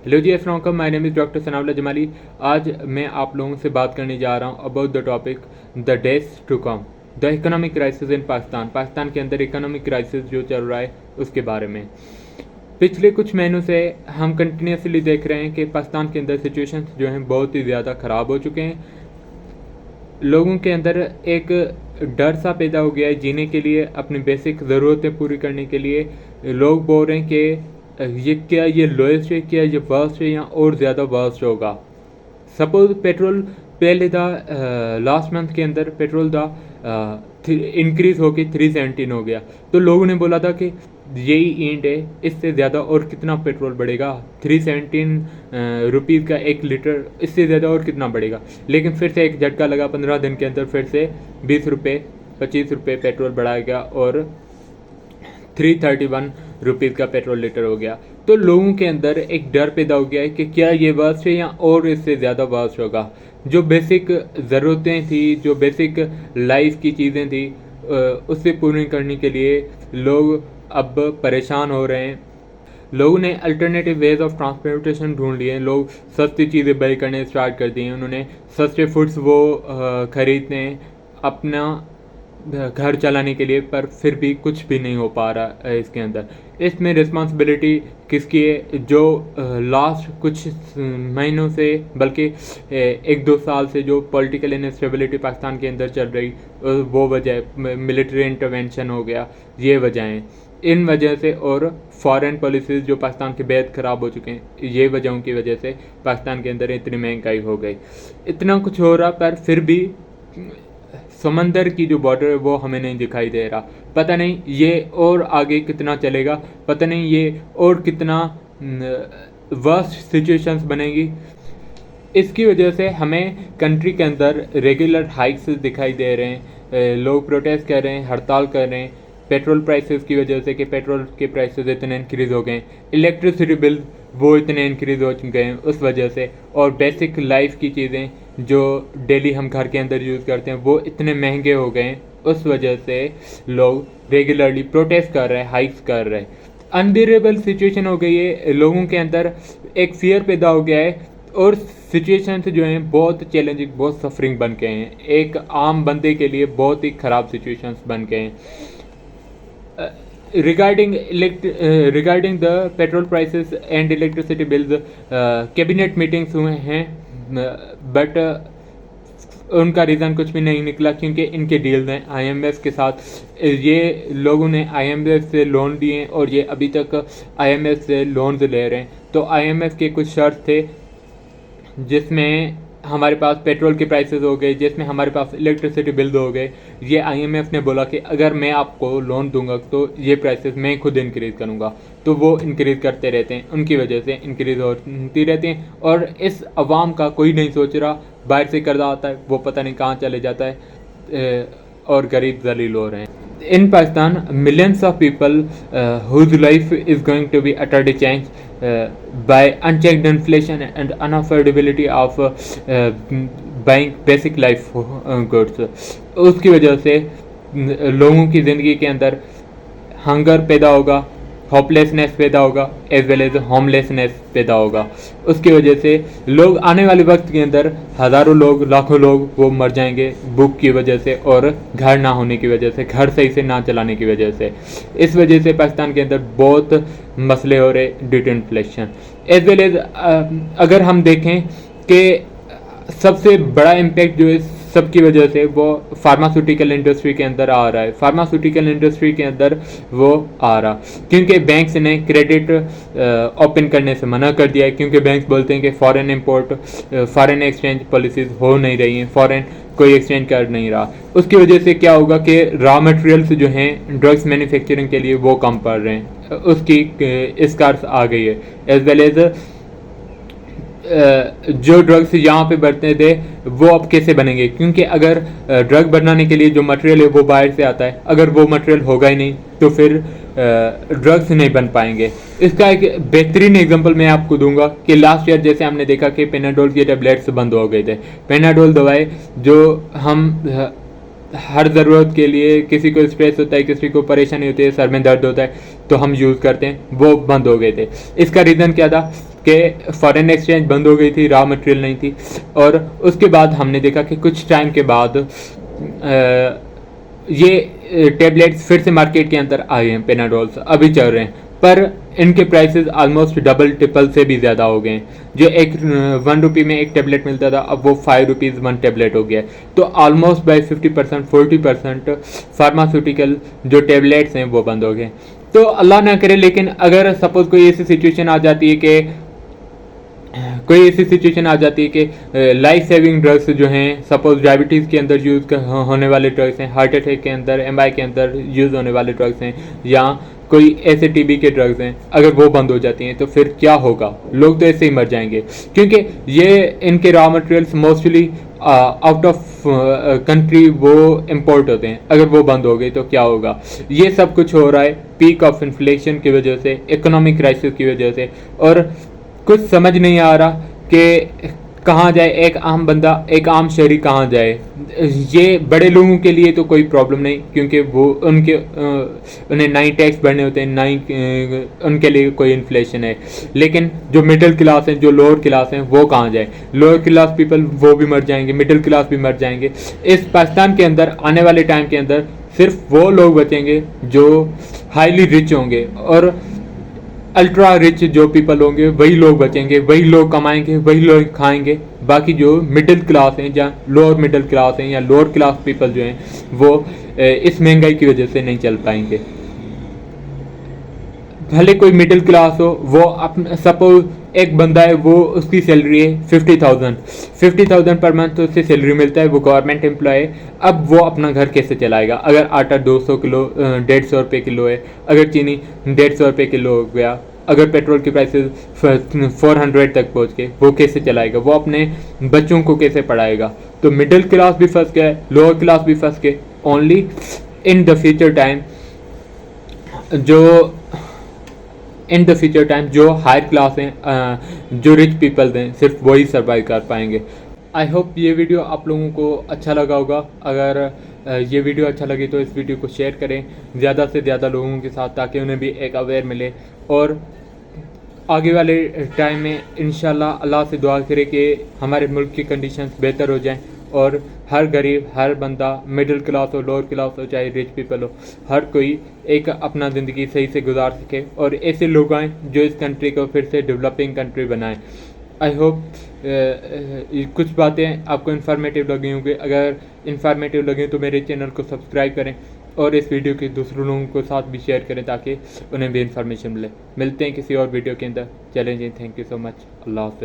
Hello जी, अस्सलाम वालेकुम। My name is doctor Sanaullah Jamali. आज मैं आप लोगों से बात करने जा रहा हूँ about the topic the days to come, the economic crisis in Pakistan. Pakistan के अंदर इकोनॉमिक क्राइसिस जो चल रहा है उसके बारे में। पिछले कुछ महीनों से हम कंटिन्यूसली देख रहे हैं कि पाकिस्तान के अंदर सिचुएशन जो हैं बहुत ही ज़्यादा ख़राब हो चुके हैं। लोगों के अंदर एक डर सा पैदा हो गया है जीने के लिए, अपनी बेसिक ज़रूरतें पूरी करने के लिए। लोग बोल रहे हैं कि ये लोएस्ट है, क्या ये वर्स्ट है या और ज़्यादा वर्स्ट होगा। सपोज पेट्रोल पहले था लास्ट मंथ के अंदर पेट्रोल था इंक्रीज़ होके 317 हो गया, तो लोगों ने बोला था कि यही एंड है, इससे ज़्यादा और कितना पेट्रोल बढ़ेगा। 317 रुपीज़ का 1 लीटर, इससे ज़्यादा और कितना बढ़ेगा। लेकिन फिर से एक झटका लगा, 15 दिन के अंदर फिर से 20 रुपये 25 रुपये पेट्रोल बढ़ाया गया और 331 रुपीज़ का पेट्रोल लीटर हो गया। तो लोगों के अंदर एक डर पैदा हो गया है कि क्या ये वर्स्ट है या और इससे ज़्यादा वर्स्ट होगा। जो बेसिक ज़रूरतें थी, जो बेसिक लाइफ की चीज़ें थी, उससे पूरी करने के लिए लोग अब परेशान हो रहे हैं। लोगों ने अल्टरनेटिव वेज ऑफ ट्रांसपोर्टेशन ढूंढ लिए हैं। लोग सस्ती चीज़ें बाई करने स्टार्ट कर दिए हैं। उन्होंने सस्ते फूड्स वो खरीदते हैं अपना घर चलाने के लिए, पर फिर भी कुछ भी नहीं हो पा रहा है इसके अंदर। इसमें रिस्पॉन्सिबिलिटी किसकी है? जो लास्ट कुछ महीनों से, बल्कि 1-2 साल से जो पॉलिटिकल इनस्टेबिलिटी पाकिस्तान के अंदर चल रही, वो वजह मिलिट्री इंटरवेंशन हो गया, ये वजहें। इन वजह से और फॉरेन पॉलिसीज़ जो पाकिस्तान के बेहद ख़राब हो चुके हैं, ये वजहों की वजह से पाकिस्तान के अंदर इतनी महंगाई हो गई। इतना कुछ हो रहा, पर फिर भी समंदर की जो बॉर्डर है वो हमें नहीं दिखाई दे रहा। पता नहीं ये और आगे कितना चलेगा, पता नहीं ये और कितना वर्स्ट सिचुएशंस बनेगी। इसकी वजह से हमें कंट्री के अंदर रेगुलर हाइक्स दिखाई दे रहे हैं। लोग प्रोटेस्ट कर रहे हैं, हड़ताल कर रहे हैं पेट्रोल प्राइसेस की वजह से कि पेट्रोल के प्राइसेस इतने इंक्रीज़ हो गए। इलेक्ट्रिसिटी बिल वो इतने इंक्रीज़ हो चुके हैं उस वजह से। और बेसिक लाइफ की चीज़ें जो डेली हम घर के अंदर यूज़ करते हैं वो इतने महंगे हो गए हैं, उस वजह से लोग रेगुलरली प्रोटेस्ट कर रहे हैं, हाइक्स कर रहे हैं। अनबियरेबल सिचुएशन हो गई है, लोगों के अंदर एक फियर पैदा हो गया है और सिचुएशन जो हैं बहुत चैलेंजिंग, बहुत सफरिंग बन गए हैं। एक आम बंदे के लिए बहुत ही ख़राब सिचुएशंस बन गए हैं। regarding the petrol prices and electricity bills, cabinet meetings हुए हैं, बट उनका रीज़न कुछ भी नहीं निकला, क्योंकि इनके डील्स हैं IMF के साथ। ये लोगों ने IMF से लोन लिए हैं और ये अभी तक IMF से लोन ले रहे हैं। तो IMF के कुछ शर्त थे जिसमें हमारे पास पेट्रोल के प्राइसेस हो गए, जिसमें हमारे पास इलेक्ट्रिसिटी बिल हो गए। ये IMF ने बोला कि अगर मैं आपको लोन दूंगा तो ये प्राइसेस मैं खुद इंक्रीज़ करूंगा। तो वो इंक्रीज़ करते रहते हैं, उनकी वजह से इंक्रीज़ होती रहती हैं। और इस अवाम का कोई नहीं सोच रहा, बाहर से कर्जा आता है वो पता नहीं कहाँ चले जाता है और गरीब जलील हो रहे हैं। In Pakistan, millions of people whose life is going to be utterly changed by unchecked inflation and unaffordability of buying basic life goods। उसकी वजह से लोगों की ज़िंदगी के अंदर हंगर पैदा होगा, होपलेसनेस पैदा होगा, एज वेल एज होमलेसनेस पैदा होगा। उसकी वजह से लोग आने वाले वक्त के अंदर हज़ारों लोग, लाखों लोग वो मर जाएंगे भूख की वजह से और घर ना होने की वजह से, घर सही से ना चलाने की वजह से। इस वजह से पाकिस्तान के अंदर बहुत मसले हो रहे due to inflation. As well as अगर हम देखें कि सबसे बड़ा इम्पैक्ट जो है सबकी वजह से वो फार्मास्यूटिकल इंडस्ट्री के अंदर आ रहा है। फार्मास्यूटिकल इंडस्ट्री के अंदर वो आ रहा क्योंकि बैंक्स ने क्रेडिट ओपन करने से मना कर दिया है, क्योंकि बैंक्स बोलते हैं कि foreign import, foreign exchange policies हो नहीं रही हैं, फॉरेन कोई एक्सचेंज कर नहीं रहा। उसकी वजह से क्या होगा कि रॉ मटेरियल्स जो हैं ड्रग्स मैन्युफैक्चरिंग के लिए वो कम पड़ रहे हैं, उसकी स्कार्स आ गई है। एज वेल एज जो ड्रग्स यहाँ पे बनते थे वो अब कैसे बनेंगे, क्योंकि अगर ड्रग बनाने के लिए जो मटेरियल है वो बाहर से आता है, अगर वो मटेरियल होगा ही नहीं तो फिर ड्रग्स नहीं बन पाएंगे। इसका एक बेहतरीन एग्जांपल मैं आपको दूंगा कि लास्ट ईयर जैसे हमने देखा कि पेनाडोल के टैबलेट्स बंद हो गए थे। पेनाडोल दवाई जो हम हर ज़रूरत के लिए, किसी को स्ट्रेस होता है, किसी को परेशानी होती है, सर में दर्द होता है तो हम यूज़ करते हैं, वो बंद हो गए थे। इसका रीज़न क्या था कि फॉरेन एक्सचेंज बंद हो गई थी, रॉ मटेरियल नहीं थी। और उसके बाद हमने देखा कि कुछ टाइम के बाद ये टेबलेट्स फिर से मार्केट के अंदर आए हैं, पेनाडोल्स अभी चल रहे हैं, पर इनके प्राइसेस ऑलमोस्ट डबल ट्रिपल से भी ज़्यादा हो गए हैं। जो एक 1 रुपये में एक टेबलेट मिलता था, अब वो 5 रुपीज़ 1 टेबलेट हो गया है। तो ऑलमोस्ट बाई 50% 40% फार्मास्यूटिकल जो टेबलेट्स हैं वो बंद हो गए। तो अल्लाह ना करे, लेकिन अगर सपोज कोई ऐसी सिचुएशन आ जाती है कि लाइफ सेविंग ड्रग्स जो हैं, सपोज डायबिटीज़ के अंदर यूज़ होने वाले ड्रग्स हैं, हार्ट अटैक के अंदर, एमआई के अंदर यूज़ होने वाले ड्रग्स हैं, या कोई ऐसे टीबी के ड्रग्स हैं, अगर वो बंद हो जाती हैं तो फिर क्या होगा? लोग तो ऐसे ही मर जाएंगे, क्योंकि ये इनके raw materials mostly out of country वो इम्पोर्ट होते हैं। अगर वो बंद हो गई तो क्या होगा? ये सब कुछ हो रहा है पीक ऑफ इन्फ्लेशन की वजह से, इकोनॉमिक क्राइसिस की वजह से, और कुछ समझ नहीं आ रहा कि कहाँ जाए एक आम बंदा, एक आम शहरी कहाँ जाए। ये बड़े लोगों के लिए तो कोई प्रॉब्लम नहीं, क्योंकि वो उन्हें ना ही टैक्स भरने होते हैं, ना ही उनके लिए कोई इन्फ्लेशन है। लेकिन जो मिडिल क्लास हैं, जो लोअर क्लास हैं, वो कहाँ जाए? लोअर क्लास पीपल वो भी मर जाएंगे, मिडिल क्लास भी मर जाएंगे। इस पाकिस्तान के अंदर आने वाले टाइम के अंदर सिर्फ वो लोग बचेंगे जो हाईली रिच होंगे, और अल्ट्रा रिच जो पीपल होंगे वही लोग बचेंगे, वही लोग कमाएंगे, वही लोग खाएंगे। बाकी जो मिडिल क्लास हैं, या लोअर मिडिल क्लास हैं, या लोअर क्लास पीपल जो हैं, वो इस महंगाई की वजह से नहीं चल पाएंगे। भले कोई मिडिल क्लास हो, वो अपना सपोज एक बंदा है, वो उसकी सैलरी है 50,000 पर मंथ उससे सैलरी मिलता है, वो गवर्नमेंट एम्प्लॉय है। अब वो अपना घर कैसे चलाएगा? अगर आटा 200 किलो 150 रुपये किलो है, अगर चीनी 150 रुपये किलो हो गया, अगर पेट्रोल की प्राइसेस 400 तक पहुँच गए, वो कैसे चलाएगा? वो अपने बच्चों को कैसे पढ़ाएगा? तो मिडिल क्लास भी फंस गया है, लोअर क्लास भी फंस गए। Only in the future time जो हायर क्लास हैं, जो रिच पीपल हैं, सिर्फ वही सर्वाइव कर पाएंगे। आई होप ये वीडियो आप लोगों को अच्छा लगा होगा। अगर ये वीडियो अच्छा लगे तो इस वीडियो को शेयर करें ज़्यादा से ज़्यादा लोगों के साथ, ताकि उन्हें भी एक अवेयर मिले। और आगे वाले टाइम में इंशाल्लाह अल्लाह से दुआ करें कि हमारे मुल्क की कंडीशंस बेहतर हो जाएं, और हर गरीब, हर बंदा, मिडिल क्लास हो, लोअर क्लास हो, चाहे रिच पीपल हो, हर कोई एक अपना ज़िंदगी सही से गुजार सके, और ऐसे लोग आएँ जो इस कंट्री को फिर से डेवलपिंग कंट्री बनाएं। आई होप कुछ बातें आपको इन्फॉर्मेटिव लगी होंगी। अगर इन्फॉर्मेटिव लगे तो मेरे चैनल को सब्सक्राइब करें, और इस वीडियो के दूसरों लोगों के साथ भी शेयर करें, ताकि उन्हें भी इन्फॉर्मेशन मिले। मिलते हैं किसी और वीडियो के अंदर। चलें जी, थैंक यू सो मच। अल्लाह हाफ़िज़।